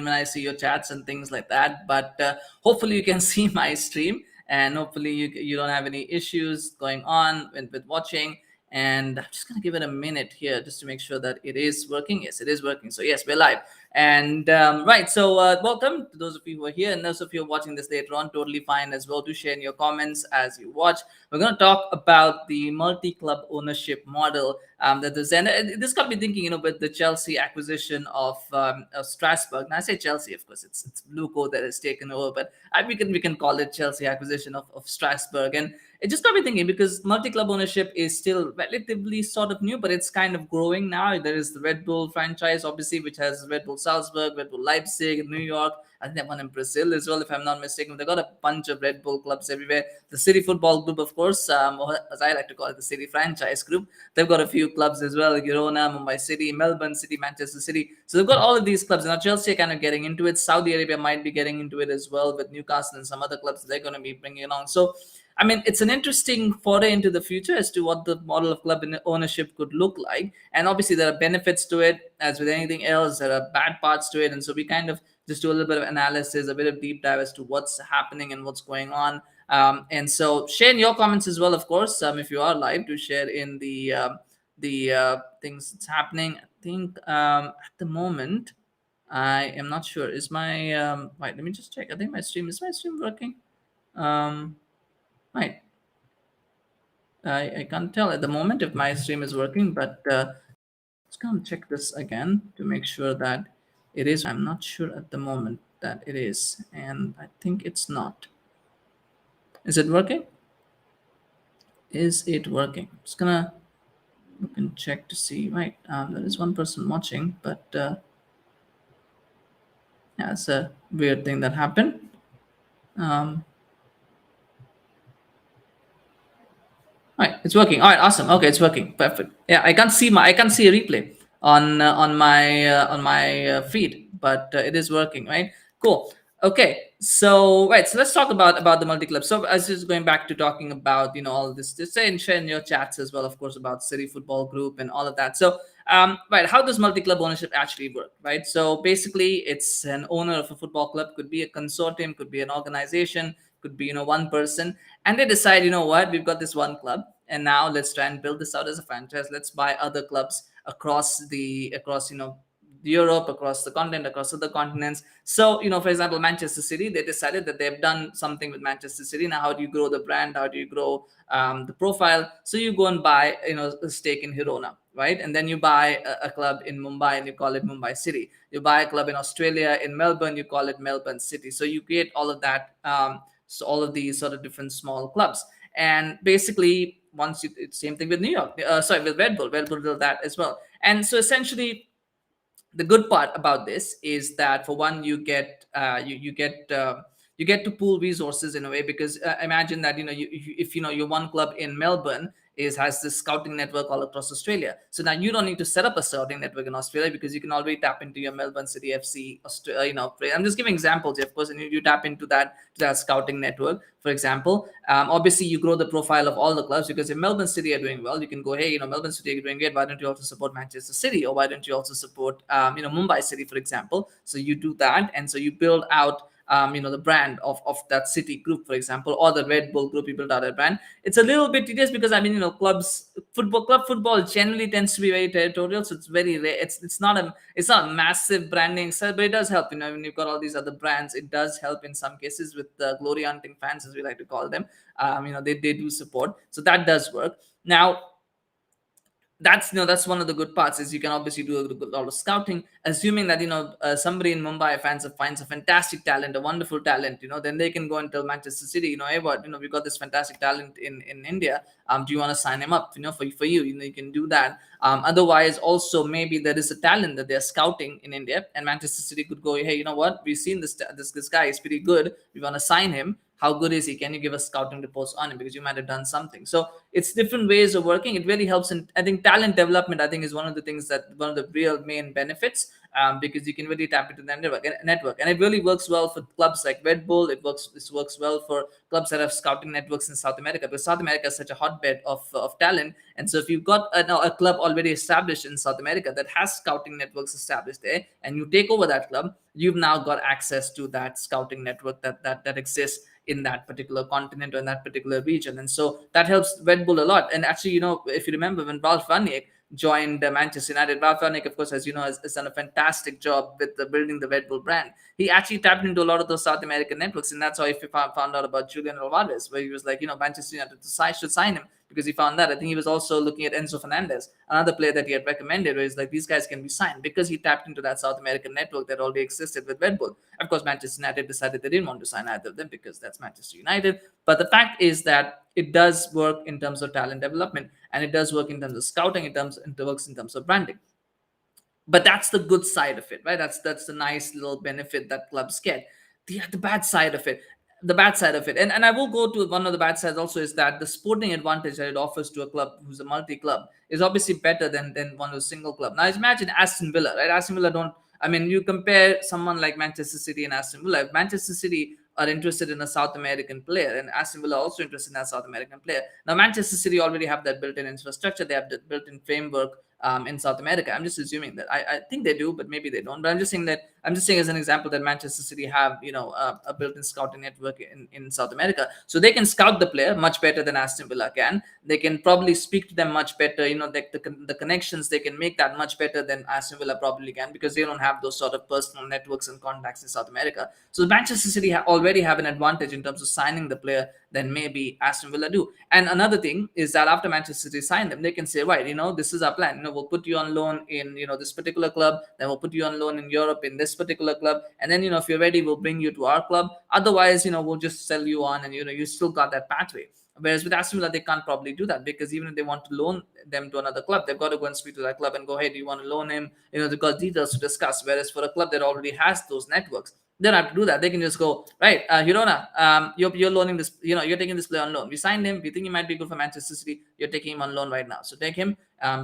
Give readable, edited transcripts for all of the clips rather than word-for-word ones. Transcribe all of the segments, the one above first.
when I see your chats and things like that. But hopefully you can see my stream, and hopefully you don't have any issues going on with watching. And I'm just going to give it a minute here just to make sure that it is working. Yes, it is working. So yes, we're live. And right, so welcome to those of you who are here, and those of you who are watching this later on. Totally fine as well. Do share in your comments as you watch. We're going to talk about the multi-club ownership model that there's, and this got me thinking, with the Chelsea acquisition of Strasbourg. Now I say Chelsea, of course, it's Blue Coat that has taken over, but we can call it Chelsea acquisition of Strasbourg. And it just got me thinking, because multi-club ownership is still relatively sort of new, but it's kind of growing now. There is the Red Bull franchise, obviously, which has Red Bull Salzburg, Red Bull Leipzig, New York. I think they have one in Brazil as well, if I'm not mistaken. They've got a bunch of Red Bull clubs everywhere. The City Football Group, of course, or as I like to call it, the City Franchise Group. They've got a few clubs as well, Girona, Mumbai City, Melbourne City, Manchester City. So they've got all of these clubs. Now Chelsea are kind of getting into it. Saudi Arabia might be getting into it as well, with Newcastle and some other clubs they're going to be bringing along. So I mean, it's an interesting foray into the future as to what the model of club ownership could look like. And obviously, there are benefits to it. As with anything else, there are bad parts to it. And so we kind of just do a little bit of analysis, a bit of deep dive as to what's happening and what's going on. And so share in your comments as well, of course. If you are live, do share in the things that's happening. I think at the moment, I am not sure. Is my right? Let me just check. I think my stream working. Right. I can't tell at the moment if my stream is working, but let's come check this again to make sure that it is. I'm not sure at the moment that it is, and I think it's not. Is it working? Is it working? I'm just gonna look and check to see. Right, there is one person watching, but yeah, it's a weird thing that happened. All right, it's working. All right, awesome. Okay, it's working. Perfect. Yeah, I can't see a replay on my feed, but it is working. Right. Cool. Okay. So right. So let's talk about the multi club. So as just going back to talking about all this, just say and share in your chats as well, of course, about City Football Group and all of that. So right, how does multi club ownership actually work? Right. So basically, it's an owner of a football club, could be a consortium, could be an organization, could be one person, and they decide, what, we've got this one club, and now let's try and build this out as a franchise. Let's buy other clubs across Europe, across the continent, across other continents. So for example, Manchester City, they decided that they've done something with Manchester City. Now how do you grow the brand? How do you grow the profile? So you go and buy a stake in Girona, right? And then you buy a club in Mumbai and you call it Mumbai City. You buy a club in Australia, in Melbourne, you call it Melbourne City. So you create all of that, so all of these sort of different small clubs. And basically, it's same thing with New York. With Red Bull did that as well. And so essentially, the good part about this is that, for one, you get to pool resources in a way, because imagine that if your one club in Melbourne has this scouting network all across Australia. So now you don't need to set up a scouting network in Australia, because you can already tap into your Melbourne City FC. I'm just giving examples here, of course, and you tap into that scouting network, for example. Obviously, you grow the profile of all the clubs, because if Melbourne City are doing well, you can go, hey, Melbourne City are doing great. Why don't you also support Manchester City, or why don't you also support Mumbai City, for example? So you do that, and so you build out the brand of that City group, for example, or the Red Bull group. You build out a brand. It's a little bit tedious, because club football generally tends to be very territorial, so it's very rare. It's not a massive branding, but it does help. When you've got all these other brands, it does help in some cases with the glory hunting fans, as we like to call them. They do support, so that does work. Now, that's one of the good parts, is you can obviously do a lot of scouting, assuming that somebody in Mumbai finds a fantastic talent, a wonderful talent. Then they can go and tell Manchester City, hey, what, we've got this fantastic talent in India. Do you want to sign him up for you? You can do that. Otherwise, also, maybe there is a talent that they're scouting in India, and Manchester City could go, hey, you know what, we've seen this guy is pretty good, we want to sign him. How good is he? Can you give us scouting reports on him, because you might have done something? So it's different ways of working. It really helps. And I think talent development, I think, is one of the things, that one of the real main benefits because you can really tap into that network. And it really works well for clubs like Red Bull. This works well for clubs that have scouting networks in South America, because South America is such a hotbed of talent. And so if you've got a club already established in South America that has scouting networks established there, and you take over that club, you've now got access to that scouting network that exists in that particular continent or in that particular region. And so that helps Red Bull a lot. And actually, if you remember, when Ralf Rangnick joined Manchester United, Ralf Rangnick, of course, as you know, has done a fantastic job with building the Red Bull brand. He actually tapped into a lot of those South American networks, and that's how he found out about Julian Alvarez, where he was like, Manchester United should sign him, because he found that. I think he was also looking at Enzo Fernandez, another player that he had recommended, where he's like, these guys can be signed, because he tapped into that South American network that already existed with Red Bull. Of course, Manchester United decided they didn't want to sign either of them, because that's Manchester United. But the fact is that it does work in terms of talent development, and it does work in terms of scouting, it works in terms of branding. But that's the good side of it, right? That's the nice little benefit that clubs get. The bad side of it, and I will go to one of the bad sides also, is that the sporting advantage that it offers to a club who's a multi-club is obviously better than one who's single club. Now imagine Aston Villa, right? Aston Villa don't, I mean, you compare someone like Manchester City and Aston Villa. If Manchester City are interested in a South American player, and Aston Villa also interested in a South American player. Now Manchester City already have that built-in infrastructure. They have the built-in framework in South America. I'm just assuming that. I think they do, but maybe they don't. But I'm just saying as an example that Manchester City have, a built-in scouting network in South America. So they can scout the player much better than Aston Villa can. They can probably speak to them much better. The connections, they can make that much better than Aston Villa probably can, because they don't have those sort of personal networks and contacts in South America. So Manchester City already have an advantage in terms of signing the player than maybe Aston Villa do. And another thing is that after Manchester City sign them, they can say, right, this is our plan. We'll put you on loan in, this particular club. Then we'll put you on loan in Europe in this particular club. And then, if you're ready, we'll bring you to our club. Otherwise, we'll just sell you on, and, you still got that pathway. Whereas with Aston Villa, they can't probably do that, because even if they want to loan them to another club, they've got to go and speak to that club and go, hey, do you want to loan him? They've got details to discuss. Whereas for a club that already has those networks, they don't have to do that. They can just go, right, Girona, you're loaning this, you're taking this player on loan. We signed him. We think he might be good for Manchester City. You're taking him on loan right now. So take him,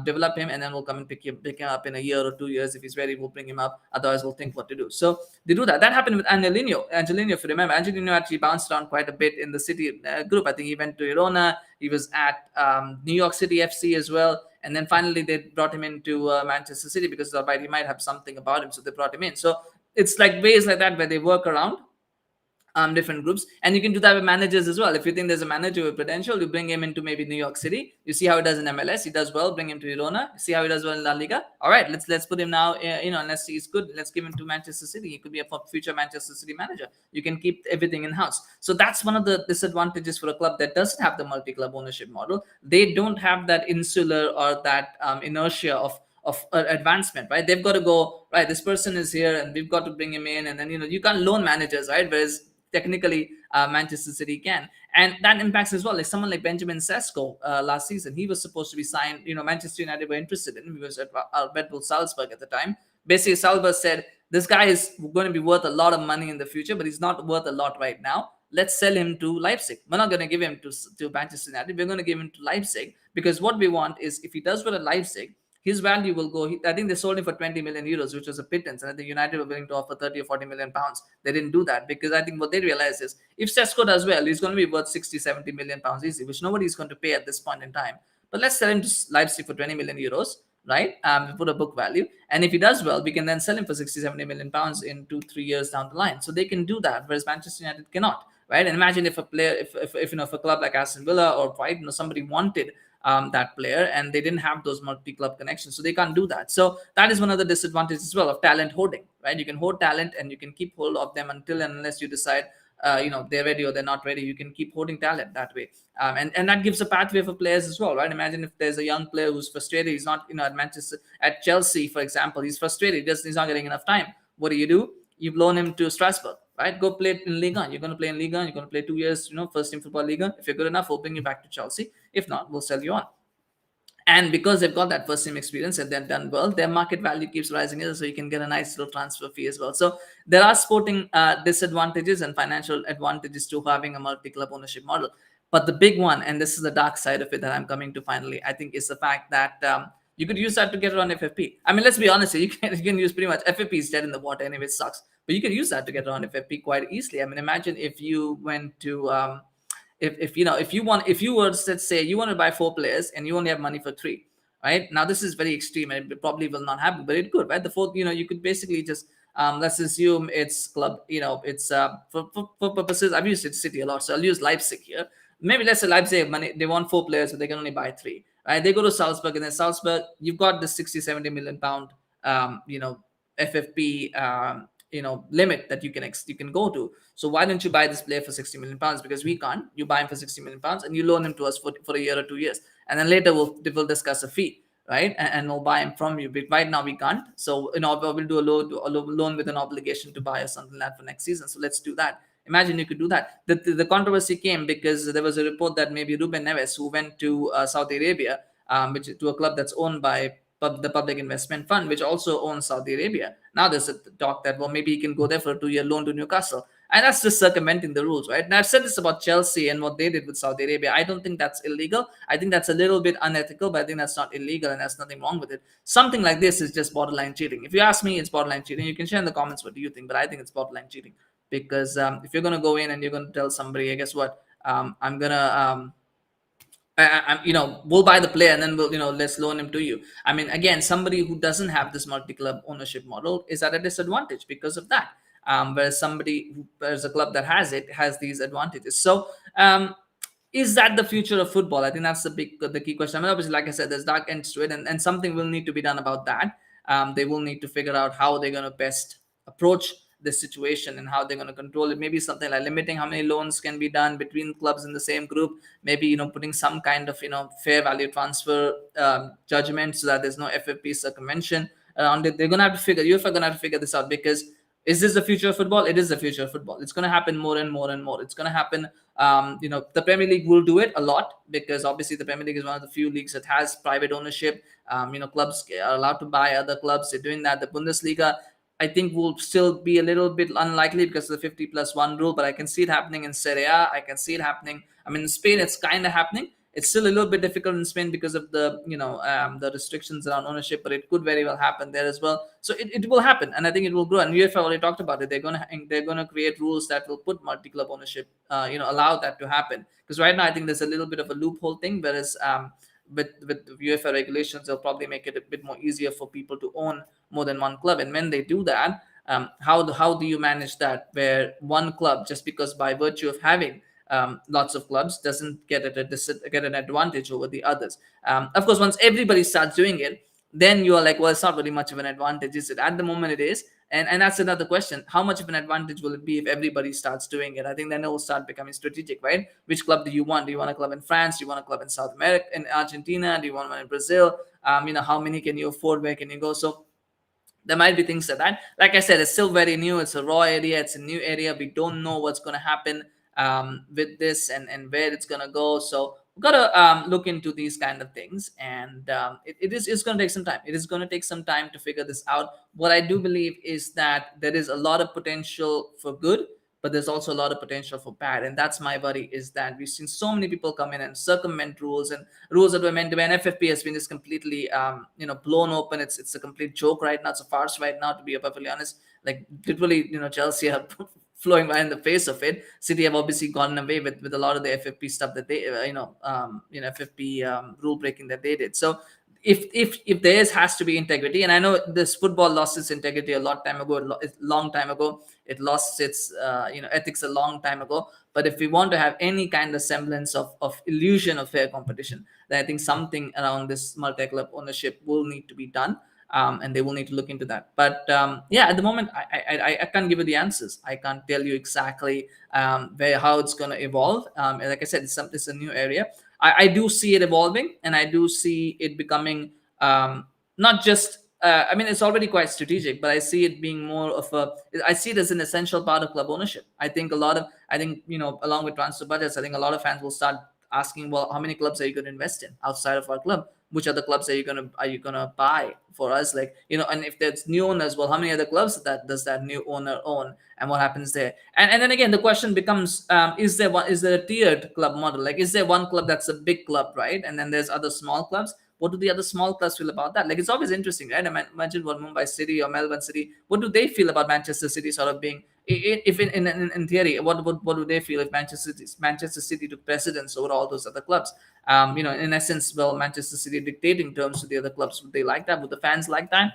develop him, and then we'll come and pick him up in a year or 2 years. If he's ready, we'll bring him up. Otherwise, we'll think what to do. So they do that. That happened with Angelino. Angelino, if you remember, Angelino actually bounced around quite a bit in the City group. I think he went to Girona. He was at New York City FC as well. And then finally, they brought him into Manchester City, because he might have something about him. So they brought him in. So it's like ways like that where they work around different groups. And you can do that with managers as well. If you think there's a manager with potential, you bring him into maybe New York City. You see how he does in MLS. He does well. Bring him to Girona. See how he does well in La Liga. All right, let's put him now. Unless he's good, let's give him to Manchester City. He could be a future Manchester City manager. You can keep everything in house. So that's one of the disadvantages for a club that doesn't have the multi-club ownership model. They don't have that insular or that inertia of advancement, right? They've got to go, right, this person is here and we've got to bring him in, and then you can't loan managers, right? Whereas technically Manchester City can, and that impacts as well. Like someone like Benjamin Sesko last season, he was supposed to be signed. Manchester United were interested in him. He was at Red Bull Salzburg at the time. Basically, Salzburg said, this guy is going to be worth a lot of money in the future, but he's not worth a lot right now. Let's sell him to Leipzig. We're not going to give him to Manchester United. We're going to give him to Leipzig, because what we want is, if he does well at Leipzig, his value will go. I think they sold him for 20 million euros, which was a pittance. And I think United were willing to offer 30 or 40 million pounds. They didn't do that, because I think what they realized is, if Sesko does well, he's going to be worth 60, 70 million pounds easy, which nobody's going to pay at this point in time. But let's sell him to Leipzig for 20 million euros, right? We put a book value. And if he does well, we can then sell him for 60, 70 million pounds in 2-3 years down the line. So they can do that, whereas Manchester United cannot, right? And imagine if a player, if a club like Aston Villa or somebody wanted that player, and they didn't have those multi-club connections, so they can't do that. So that is one of the disadvantages as well of talent hoarding, right? You can hoard talent, and you can keep hold of them until and unless you decide they're ready or they're not ready. You can keep holding talent that way, and that gives a pathway for players as well, right? Imagine if there's a young player who's frustrated. He's not at Chelsea, for example. He's frustrated. He's not getting enough time. What do? You loan him to Strasbourg, right? Go play in Ligue 1. You're going to play in Ligue 1. You're going to play 2 years, first team football Ligue 1. If you're good enough, we'll bring you back to Chelsea. If not, we'll sell you on. And because they've got that first team experience and they've done well, their market value keeps rising, so you can get a nice little transfer fee as well. So there are sporting disadvantages and financial advantages to having a multi-club ownership model. But the big one, and this is the dark side of it that I'm coming to finally, I think, is the fact that You could use that to get around FFP. I mean, let's be honest, you can use pretty much FFP is dead in the water anyway. It sucks, but you can use that to get around FFP quite easily. I mean, imagine if you went to if you were, let's say you want to buy 4 players and you only have money for 3. Right now, this is very extreme and it probably will not happen, but it could, right? The fourth, you could basically just let's assume it's club, it's for purposes. I've used City a lot, so I'll use Leipzig here. Maybe let's say Leipzig have money, they want 4 players, but they can only buy 3. Right? They go to Salzburg, and then Salzburg, you've got the 60-70 million pound, FFP, limit that you can go to. So why don't you buy this player for 60 million pounds? Because we can't. You buy him for 60 million pounds and you loan him to us for a year or 2 years, and then later we'll discuss a fee, right? And we'll buy him from you. But right now we can't. So we'll do a loan with an obligation to buy or something like that for next season. So let's do that. Imagine you could do that. The controversy came because there was a report that maybe Ruben Neves, who went to Saudi Arabia, which to a club that's owned by the Public Investment Fund, which also owns Saudi Arabia. Now there's a talk that, well, maybe he can go there for a 2-year loan to Newcastle. And that's just circumventing the rules, right? Now, I've said this about Chelsea and what they did with Saudi Arabia. I don't think that's illegal. I think that's a little bit unethical, but I think that's not illegal and there's nothing wrong with it. Something like this is just borderline cheating. If you ask me, it's borderline cheating. You can share in the comments what do you think, but I think it's borderline cheating. Because if you're going to go in and you're going to tell somebody, guess what, I'm going to... we'll buy the player and then let's loan him to you. I mean, again, somebody who doesn't have this multi-club ownership model is at a disadvantage because of that. Whereas a club that has it has these advantages. So, is that the future of football? I think that's the key question. I mean, obviously, like I said, there's dark ends to it, and something will need to be done about that. They will need to figure out how they're going to best approach this situation and how they're going to control it. Maybe something like limiting how many loans can be done between clubs in the same group. Maybe putting some kind of fair value transfer judgment so that there's no FFP circumvention around it. They're going to have to figure. UEFA are going to have to figure this out, because is this the future of football? It is the future of football. It's going to happen more and more and more. It's going to happen. The Premier League will do it a lot, because obviously the Premier League is one of the few leagues that has private ownership. Clubs are allowed to buy other clubs. They're doing that. The Bundesliga, I think, will still be a little bit unlikely because of the 50+1 rule, but I can see it happening in Serie A. I can see it happening. I mean, in Spain, it's kind of happening. It's still a little bit difficult in Spain because of the restrictions around ownership, but it could very well happen there as well. So it will happen, and I think it will grow. And UEFA already talked about it. They're gonna create rules that will put multi-club ownership, allow that to happen. Because right now, I think there's a little bit of a loophole thing, whereas with UEFA regulations, they'll probably make it a bit more easier for people to own more than one club. And when they do that, how do you manage that, where one club, just because by virtue of having lots of clubs, doesn't get an advantage over the others? Of course, once everybody starts doing it, then you are like, well, it's not really much of an advantage, is it? At the moment it is. And that's another question. How much of an advantage will it be if everybody starts doing it? I think then it will start becoming strategic, right? Which club do you want? Do you want a club in France? Do you want a club in South America, in Argentina? Do you want one in Brazil? How many can you afford? Where can you go? So there might be things like that. Like I said, it's still very new. It's a raw area. It's a new area. We don't know what's going to happen with this and where it's going to go. So we've got to look into these kind of things. And it's going to take some time. It is going to take some time to figure this out. What I do believe is that there is a lot of potential for good, but there's also a lot of potential for bad. And that's my worry, is that we've seen so many people come in and circumvent rules, and rules that were meant to be. And FFP has been just completely, blown open. It's a complete joke right now. It's a farce right now, to be perfectly honest. Like, literally, Chelsea are flowing by in the face of it. City have obviously gotten away with a lot of the FFP stuff that they, FFP rule breaking that they did. So if there has to be integrity, and I know this football lost its integrity a long time ago. It lost its ethics a long time ago. But if we want to have any kind of semblance of illusion of fair competition, then I think something around this multi-club ownership will need to be done. And they will need to look into that. But at the moment, I can't give you the answers. I can't tell you exactly how it's going to evolve. Like I said, it's a new area. I do see it evolving, and I do see it becoming not just. It's already quite strategic, but I see it being more of I see it as an essential part of club ownership. I think along with transfer budgets, I think a lot of fans will start asking, well, how many clubs are you going to invest in outside of our club? Which other clubs are you gonna buy for us? Like, and if there's new owners, well, how many other clubs does that new owner own, and what happens there? And then again, the question becomes, is there a tiered club model? Like, is there one club that's a big club, right? And then there's other small clubs. What do the other small clubs feel about that? Like, it's always interesting, right? Imagine what Mumbai City or Melbourne City, what do they feel about Manchester City sort of being, if in theory, what do they feel if Manchester City took precedence over all those other clubs? In essence, well, Manchester City dictating terms to the other clubs. Would they like that? Would the fans like that?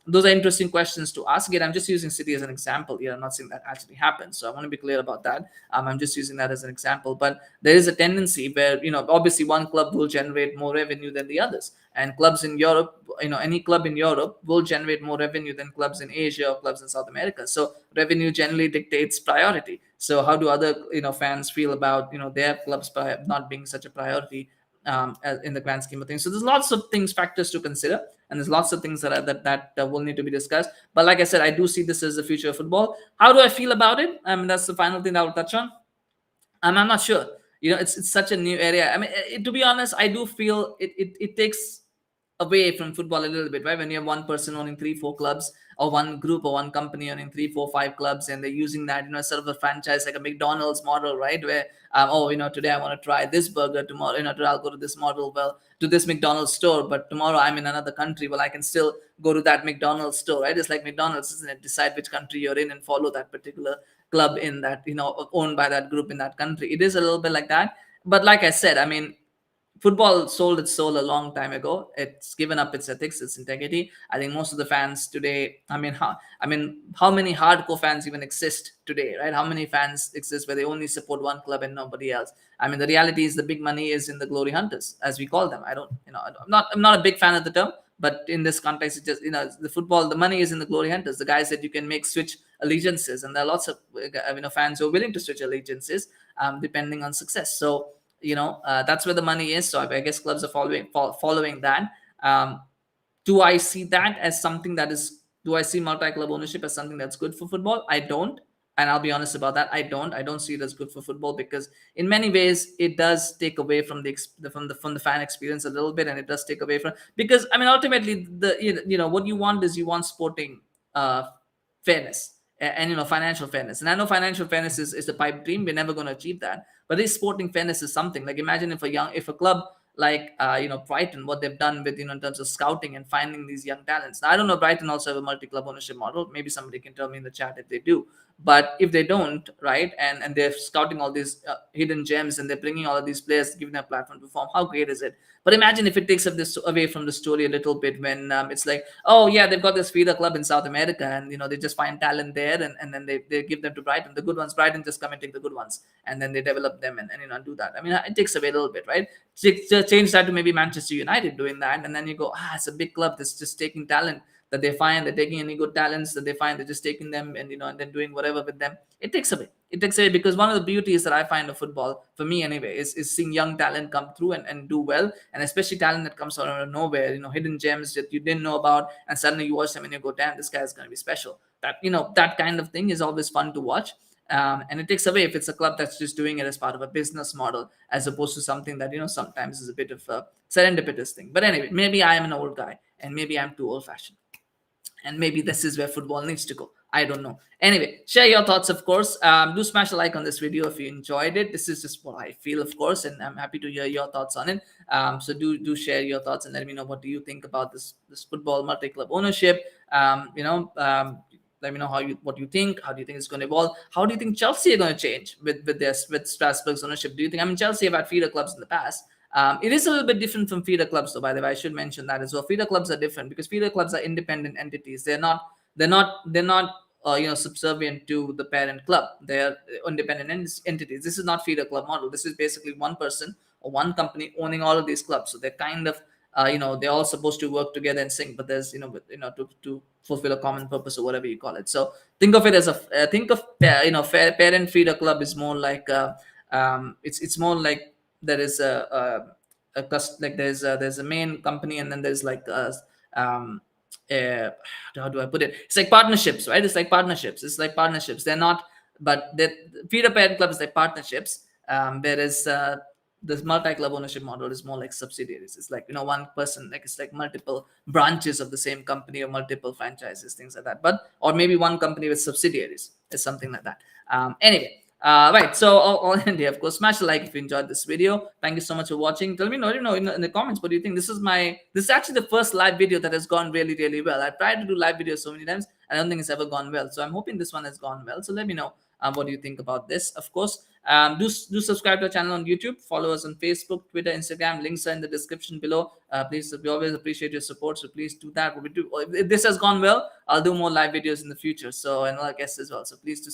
Those are interesting questions to ask. Again, I'm just using City as an example here. I'm not saying that actually happens, so I want to be clear about that. I'm just using that as an example. But there is a tendency where, obviously one club will generate more revenue than the others, and clubs in Europe, any club in Europe will generate more revenue than clubs in Asia or clubs in South America. So revenue generally dictates priority. So how do other fans feel about their clubs not being such a priority in the grand scheme of things? So there's lots of factors to consider, and there's lots of things that will need to be discussed. But like I said, I do see this as the future of football. How do I feel about it? That's the final thing that I'll touch on. I'm not sure. It's such a new area. To be honest, I do feel it takes away from football a little bit, right? When you have one person owning 3-4 clubs, or one group or one company owning 3-4-5 clubs, and they're using that, sort of a franchise, like a McDonald's model, right? Where today I want to try this burger, tomorrow, today I'll go to this model, well, to this McDonald's store, but tomorrow I'm in another country, well, I can still go to that McDonald's store, right? It's like McDonald's, isn't it? Decide which country you're in and follow that particular club in that, owned by that group in that country. It is a little bit like that. But like I said, football sold its soul a long time ago. It's given up its ethics, its integrity. I think most of the fans today, how many hardcore fans even exist today, right? How many fans exist where they only support one club and nobody else? The reality is the big money is in the glory hunters, as we call them. I'm not a big fan of the term, but in this context, it just, the money is in the glory hunters, the guys that you can make switch allegiances, and there are lots of fans who are willing to switch allegiances depending on success. So that's where the money is. So I guess clubs are following that. Do I see that as something that is? Do I see multi-club ownership as something that's good for football? I don't, and I'll be honest about that. I don't see it as good for football, because in many ways it does take away from the fan experience a little bit, and it does take away from, because ultimately what you want is, you want sporting fairness and financial fairness. And I know financial fairness is a pipe dream. We're never going to achieve that. But this sporting fairness is something. Like, imagine if a club like Brighton, what they've done with in terms of scouting and finding these young talents. Now, I don't know, Brighton also have a multi-club ownership model. Maybe somebody can tell me in the chat if they do. But if they don't, right, and they're scouting all these hidden gems, and they're bringing all of these players, giving them a platform to perform, how great is it? But imagine if it takes this away from the story a little bit, when it's like, oh yeah, they've got this feeder club in South America, and they just find talent there, and then they give them to Brighton, the good ones. Brighton just come and take the good ones, and then they develop them and do that. It takes away a little bit, right? Change that to maybe Manchester United doing that, and then you go, it's a big club that's just taking talent that they find, they're taking any good talents that they find, they're just taking them, and and then doing whatever with them. It takes away, because one of the beauties that I find of football, for me anyway, is seeing young talent come through and do well, and especially talent that comes out of nowhere, hidden gems that you didn't know about, and suddenly you watch them and you go, damn, this guy's going to be special. That kind of thing is always fun to watch. And it takes away if it's a club that's just doing it as part of a business model, as opposed to something that sometimes is a bit of a serendipitous thing. But anyway, maybe I am an old guy, and maybe I'm too old-fashioned, and maybe this is where football needs to go. I don't know. Anyway, share your thoughts, of course. Do smash a like on this video if you enjoyed it. This is just what I feel, of course, and I'm happy to hear your thoughts on it. So do share your thoughts and let me know, what do you think about this football multi-club ownership. Let me know what you think. How do you think it's going to evolve? How do you think Chelsea are going to change with Strasbourg's ownership? Do you think? Chelsea have had feeder clubs in the past. It is a little bit different from feeder clubs, though. By the way, I should mention that as well. Feeder clubs are different because feeder clubs are independent entities. They're not subservient to the parent club. They're independent entities. This is not feeder club model. This is basically one person or one company owning all of these clubs. So they're kind of they're all supposed to work together and sync, but there's to fulfill a common purpose or whatever you call it. So think of it as parent feeder club is more like it's more like there is there's a main company, and then there's like how do I put it? It's like partnerships, right? It's like partnerships. They're not, but the feeder parent club is like partnerships. Whereas this multi-club ownership model is more like subsidiaries. It's like one person, like it's like multiple branches of the same company or multiple franchises, things like that. Or maybe one company with subsidiaries is something like that. Anyway. Right, so all India, of course, smash the like if you enjoyed this video. Thank you so much for watching. Tell me, in the comments, what do you think? This is actually the first live video that has gone really, really well. I've tried to do live videos so many times. I don't think it's ever gone well. So I'm hoping this one has gone well. So let me know what do you think about this. Of course, do subscribe to our channel on YouTube. Follow us on Facebook, Twitter, Instagram. Links are in the description below. Please, we always appreciate your support. So please do that. If this has gone well, I'll do more live videos in the future. So and other guests as well. So please do subscribe.